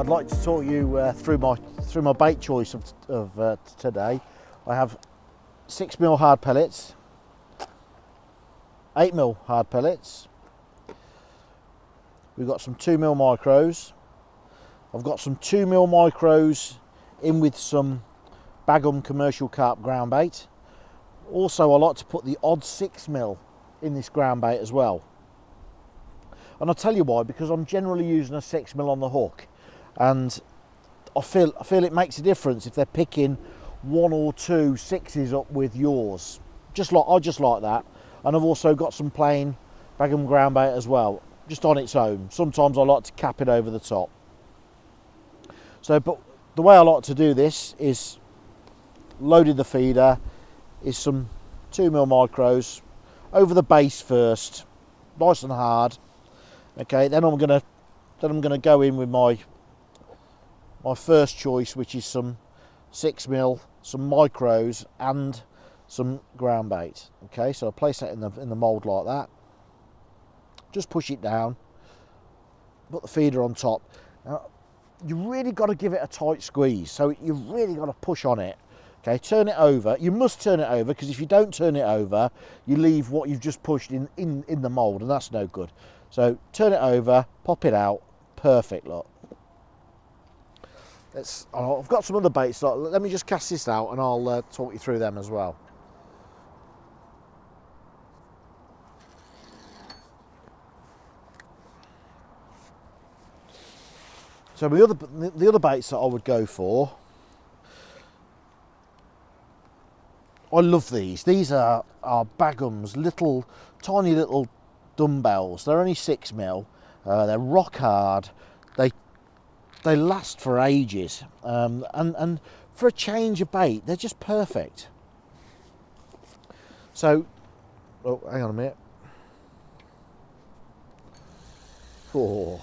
I'd like to talk you through my bait choice of today. I have 6mm hard pellets, 8mm hard pellets. We've got some 2mm micros. I've got some 2mm micros in with some Bagum commercial carp ground bait. Also, I like to put the odd 6mm in this ground bait as well. And I'll tell you why, because I'm generally using a 6mm on the hook, and I feel it makes a difference if they're picking 1 or 2 6s up with yours. I just like that. And I've also got some plain Bagum ground bait as well, just on its own. Sometimes I like to cap it over the top. So, but the way I like to do this is loaded the feeder, is some 2mm micros over the base first, nice and hard. Okay, then I'm gonna go in with my first choice, which is some 6mm, some micros, and some ground bait. Okay, so I'll place that in the mould like that. Just push it down, put the feeder on top. Now, you really got to give it a tight squeeze, so you've really got to push on it. Okay, turn it over. You must turn it over, because if you don't turn it over, you leave what you've just pushed in the mould, and that's no good. So turn it over, pop it out. Perfect, look. I've got some other baits. Let me just cast this out, and I'll talk you through them as well. So the other baits that I would go for, I love these. These are Bagum's tiny little dumbbells. They're only 6mm. They're rock hard. They last for ages. And for a change of bait, they're just perfect. So, oh, hang on a minute. Oh,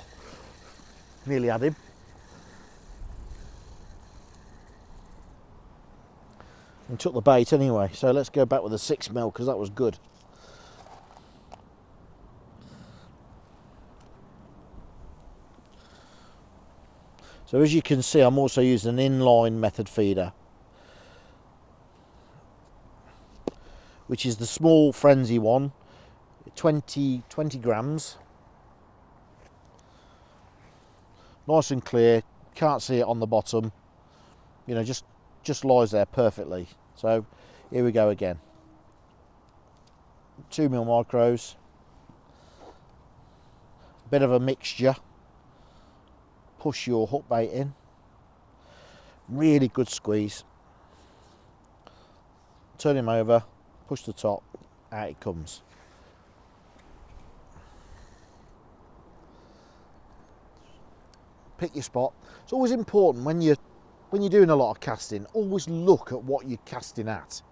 nearly had him. And took the bait anyway, so let's go back with a 6mm, because that was good. So as you can see, I'm also using an inline method feeder, which is the small Frenzee one, 20 grams. Nice and clear, can't see it on the bottom, you know, just lies there perfectly. So here we go again. 2mm micros, a bit of a mixture. Push your hook bait in. Really good squeeze. Turn him over, push the top, out it comes. Pick your spot. It's always important when you're doing a lot of casting, always look at what you're casting at.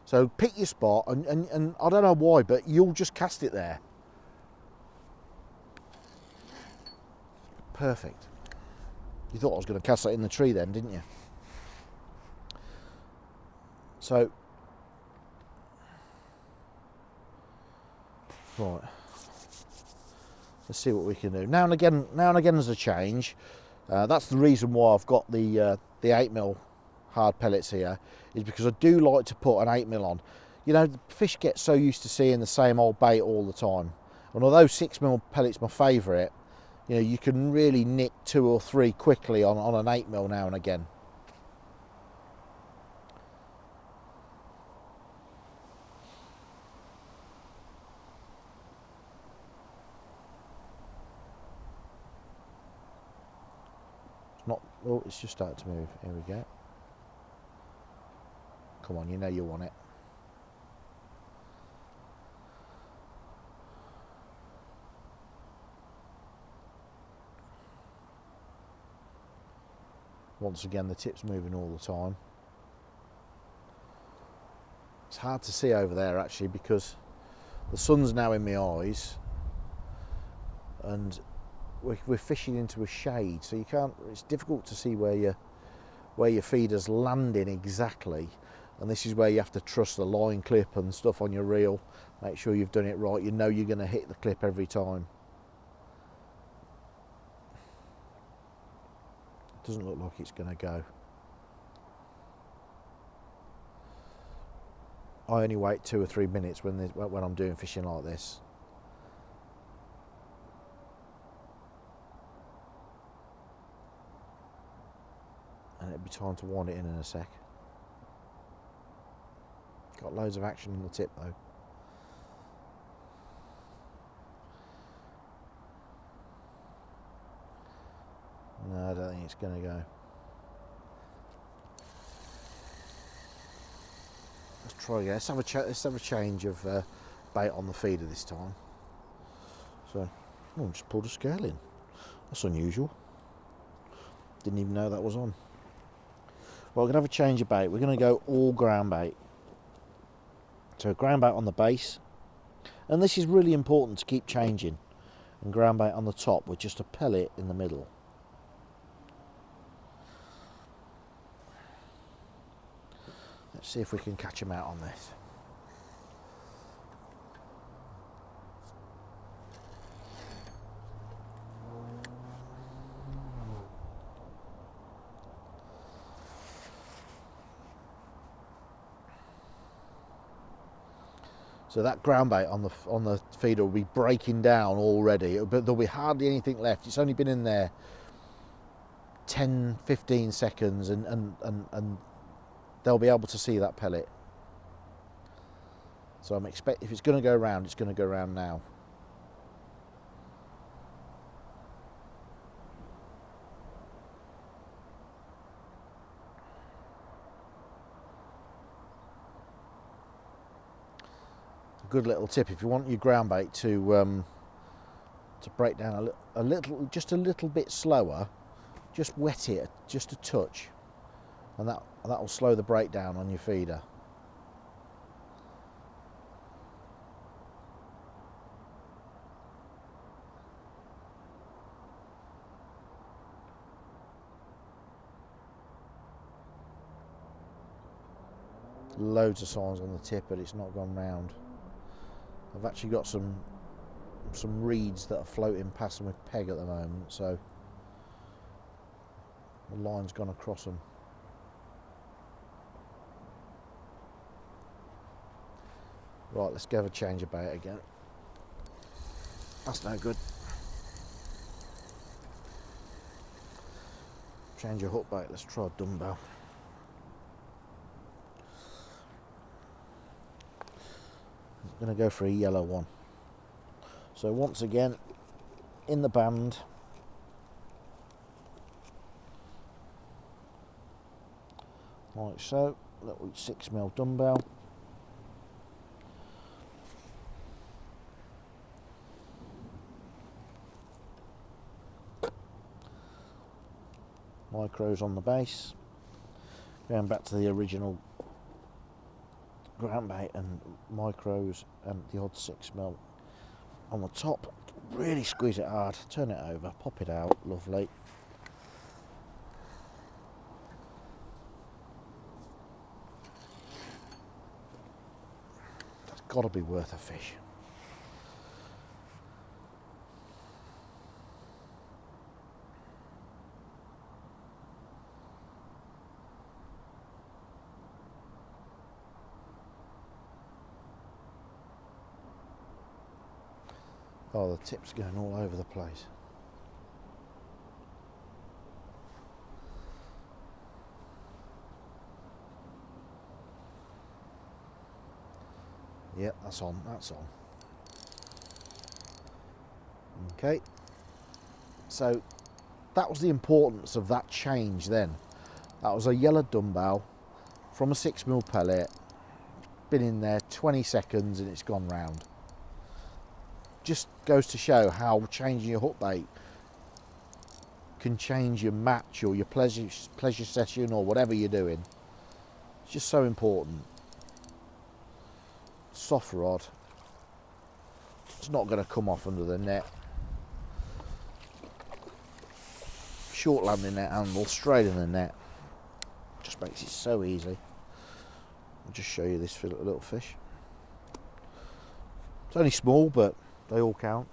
So pick your spot, and I don't know why, but you'll just cast it there. Perfect. You thought I was going to cast that in the tree then, didn't you? So, right. Let's see what we can do. Now and again there's a change. That's the reason why I've got the 8mm hard pellets here, is because I do like to put an 8mm on. You know, the fish get so used to seeing the same old bait all the time. And although 6mm pellet's my favourite, you know, you can really nick 2 or 3 quickly on an 8mm now and again. Oh, it's just started to move. Here we go. Come on, you know you want it. Once again, the tip's moving all the time. It's hard to see over there actually, because the sun's now in my eyes, and we're fishing into a shade, so you can't. It's difficult to see where your feeder's landing exactly, and this is where you have to trust the line clip and stuff on your reel. Make sure you've done it right. You know you're going to hit the clip every time. Doesn't look like it's going to go. I only wait 2 or 3 minutes when I'm doing fishing like this. And it'll be time to wind it in a sec. Got loads of action on the tip though. No, I don't think it's going to go. Let's try again. Let's have a change of bait on the feeder this time. So, oh, just pulled a scale in. That's unusual. Didn't even know that was on. Well, we're going to have a change of bait. We're going to go all ground bait. So ground bait on the base. And this is really important to keep changing. And ground bait on the top with just a pellet in the middle. Let's see if we can catch them out on this. So that ground bait on the feeder will be breaking down already, but there'll be hardly anything left. It's only been in there 10-15 seconds and they'll be able to see that pellet. So I'm if it's going to go round, it's going to go round now. A good little tip: if you want your ground bait to break down a little, just a little bit slower, just wet it just a touch, and that will slow the breakdown on your feeder. Loads of signs on the tip, but it's not gone round. I've actually got some reeds that are floating past them with peg at the moment, so the line's gone across them. Right, let's go have a change of bait again. That's no good. Change your hook bait, let's try a dumbbell. I'm going to go for a yellow one. So once again, in the band, like so, little 6mm dumbbell. Micros on the base, going back to the original ground bait and micros and the odd 6mm on the top. Really squeeze it hard, turn it over, pop it out, lovely. That's got to be worth a fish. Oh, the tip's going all over the place. Yep, that's on, that's on. Okay, so that was the importance of that change then. That was a yellow dumbbell from a 6mm pellet, been in there 20 seconds and it's gone round. Just goes to show how changing your hook bait can change your match or your pleasure session or whatever you're doing. It's just so important. Soft rod, it's not going to come off under the net. Short landing net handle straight in the net, just makes it so easy. I'll just show you this little fish. It's only small, but they all count.